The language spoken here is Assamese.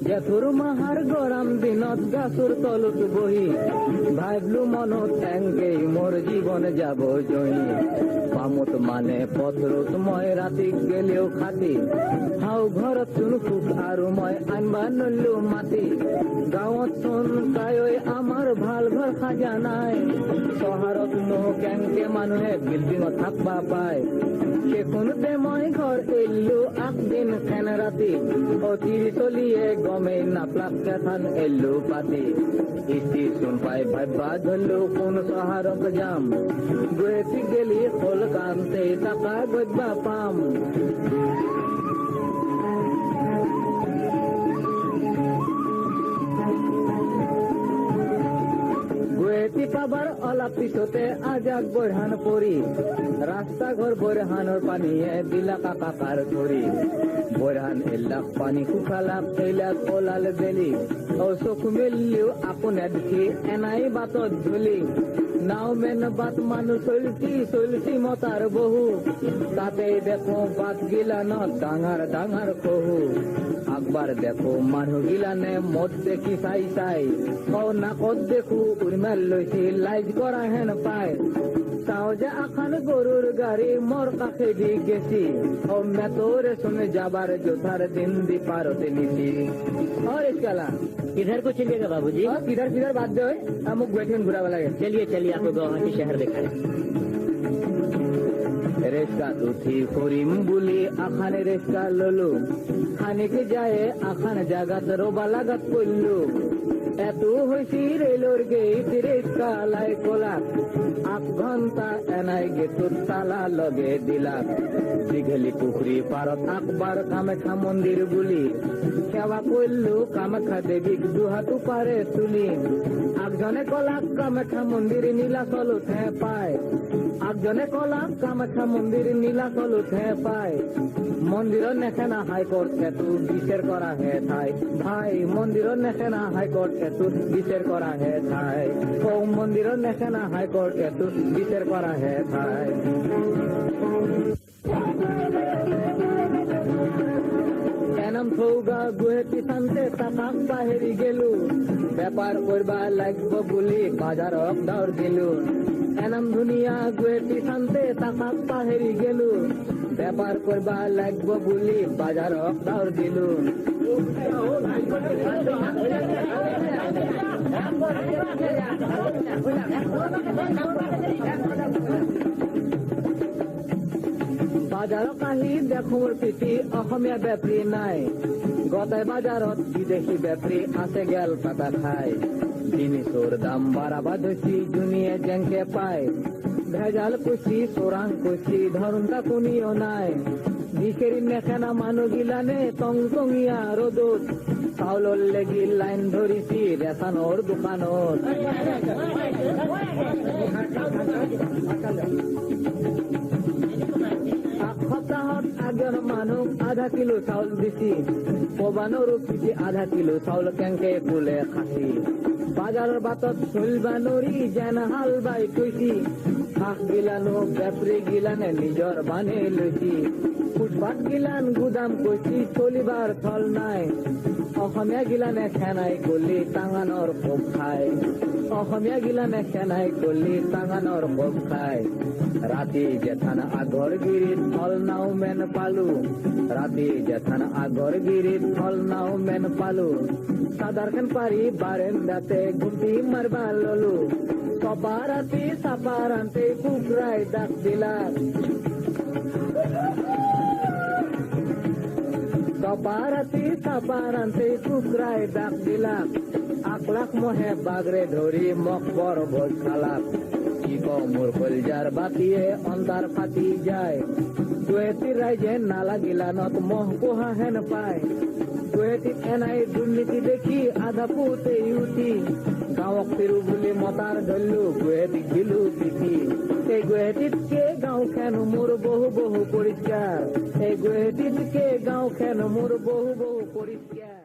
জেঠুৰ মাহাৰ গৰম দিনত গাছৰ তলত বহি ভাবিলো মনত এংকেই মোৰ জীৱন যাব জহি পামত মানে পথৰত মই ৰাতি গেলেও খাতি হাও ঘৰত চোন সুখ আৰু মই আনবা নল্লো মাতি গাঁৱত চোন তাই আমাৰ ভাল ঘৰ সাজা নাই চহৰত নো কেংকে মানুহে বিল্ডিঙত থাকবা পায় সেইখনতে মই ঘৰ এলো আগদিন খেন ৰাতি অতিৰ চলিয়ে গমেই নাপলাক কেথান এলো পাতি ষ্টেচন পাই ভাববা ধৰলো কোন চহৰত যাম গুৱাহাটী গেলি কল কামতে টাকা গজবা পাম গুৱাহাটী পাবাৰ অলপ পিছতে আজাক বৰহান পৰি ৰাস্তা ঘৰ বৰহানৰ পানীয়ে দিলা কাকাৰ ধৰি বৰহান এলাক পানী শুকালাক এইলাক ওলাল বেলি চকু মেলিও আপোনে দেখি এনাই বাটত ধুলি নাও মেন বাট মানুহ চলছি মতাৰ বহু তাতে দেখো বাট গিলানত ডাঙৰ ডাঙৰ কহু আকবাৰ দেখো মানুহ গিলানে মদ দেখি চাই চাই নাকত দেখো উৰ্মাল লৈছে লাইজ কৰা হেন পায় চাও যে আখান গৰুৰ গাড়ী মোৰ কাষেদি গেছি মেটৰে চোনে যাবাৰ জোথাৰ দিন দি পাৰতে নিছি ৰিক্সালা किधर को चलिएगा बाबूजी? किधर किधर बात दे মোক গুৱাহাটীখন ঘূৰাব লাগে चलिए चलिए आपको गुवाहाटी शहर दिखाए রেস্কাত উঠি ফুরিম বুলি আখানে রেস্কা ললো খানিকে যায় আখান জাগাত রোবা লাগাত পড়লো এত হয়েছি রেলর গেট রেস্কা লাই কোলাক 8 ঘন্টা এনাই গেটত তালা লগে দিলাক দীঘলি পুখুৰী পাৰত আকবাৰ কামাখ্যা মন্দিৰ বুলি সেৱা কৰলো কামাখ্যা দেৱীক দুহাতো পাৰে তুলি আগজনে কলাক কামাখ্যা মন্দিৰ নীলাচলত হে পায় আগজনে কলাক কামাখ্যা মন্দিৰ নীলাচলত হে পায় মন্দিৰৰ নেখেনা হাইকোৰ্ট এটো বিচাৰ কৰা হে ঠাই ভাই মন্দিৰৰ নেখেনা হাইকোৰ্ট এটো বিচাৰ কৰা হে ঠাই মন্দিৰৰ নেখেনা হাইকোৰ্ট এটো বিচাৰ কৰা হে ঠাই এনাম থৌগা গুৱাহাটী চান্তে তাকাক বাহিৰি গেলো বেপাৰ কৰবা লাগব বুলি বাজাৰক দৌড় দিলো এনাম ধুনিয়া গুৱাহাটী চান্তে তাকাক বাহিৰি গেলো বেপাৰ কৰবা লাগব বুলি বাজাৰক দৌড় দিলো বাজাৰক আহি দেখোৰ পিঠি অসমীয়া বেপাৰী নাই গতাই বাজাৰত বিদেশী বেপাৰী আছে গেল পাতা খায় জিনিসৰ দাম বাড়াবা ধরছি জুনিয়ে জেংকে পায় ভেজাল কুচি চোরাং কুচি ধরনটা কোনিও নাই ভিখেরি মেখানা মানুহ গিলানে টংটঙিয়া রোদত চাউলৰ লেগি লাইন ধৰিছি ৰেচনৰ দোকানত সপ্তাহত আগৰ মানুহ আধা কিলো চাউল দিছি পবানৰো পিঠি আধা কিলো চাউল কেংকে বোলে খাচি বাজাৰৰ বাটত চলিবা নৰি যেন হাল বাই থৈছি শাক গিলানো বেপাৰী গিলানে নিজৰ বানে লৈছি ফুটপাথ গিলান গুদাম কৈছি চলিবাৰ থল নাই অসমীয়া গিলানে খেনাই গলি টাঙানৰ কোব খায় অসমীয়া গিলানে খেনাই গলি টাঙানৰ কোব খায় ৰাতি জেঠান আগৰ গিৰিত ফল নাও মেন পালো ৰাতি জেঠান আগৰ গিৰিত ফল নাও মেন পালো চাদাৰখন পাৰি বাৰেন্দাতে ঘুমটি মাৰবা ললো কপা ৰাতি চাপা ৰান্তে কুকুৰাই ডাক দিলা কপাৰাতি চাপাৰান্তে কুকুৰাই ডাক দিলাক আকলাক মহে বাগৰে ধৰি মোক বৰ ভোজ খালাক কি কওঁ মোৰ কলজাৰ বাতিয়ে অন্ধাৰ ফাটি যায় গুৱাহাটীৰ ৰাইজে নালাগিলানত মহ পোহা হেন পায় গুৱাহাটীত এনাই দুৰ্নীতি দেখি আধা পুতেই উঠি গাঁৱক ফিৰো বুলি মতাৰ ধৰিলো গুৱাহাটীক দিলো পিঠি এই গুৱাহাটীতকে গাঁওখন মোৰ বহু বহু পৰিষ্কাৰ এই গুৱাহাটীতকে গাঁওখন মোৰ বহু বহু পৰিষ্কাৰ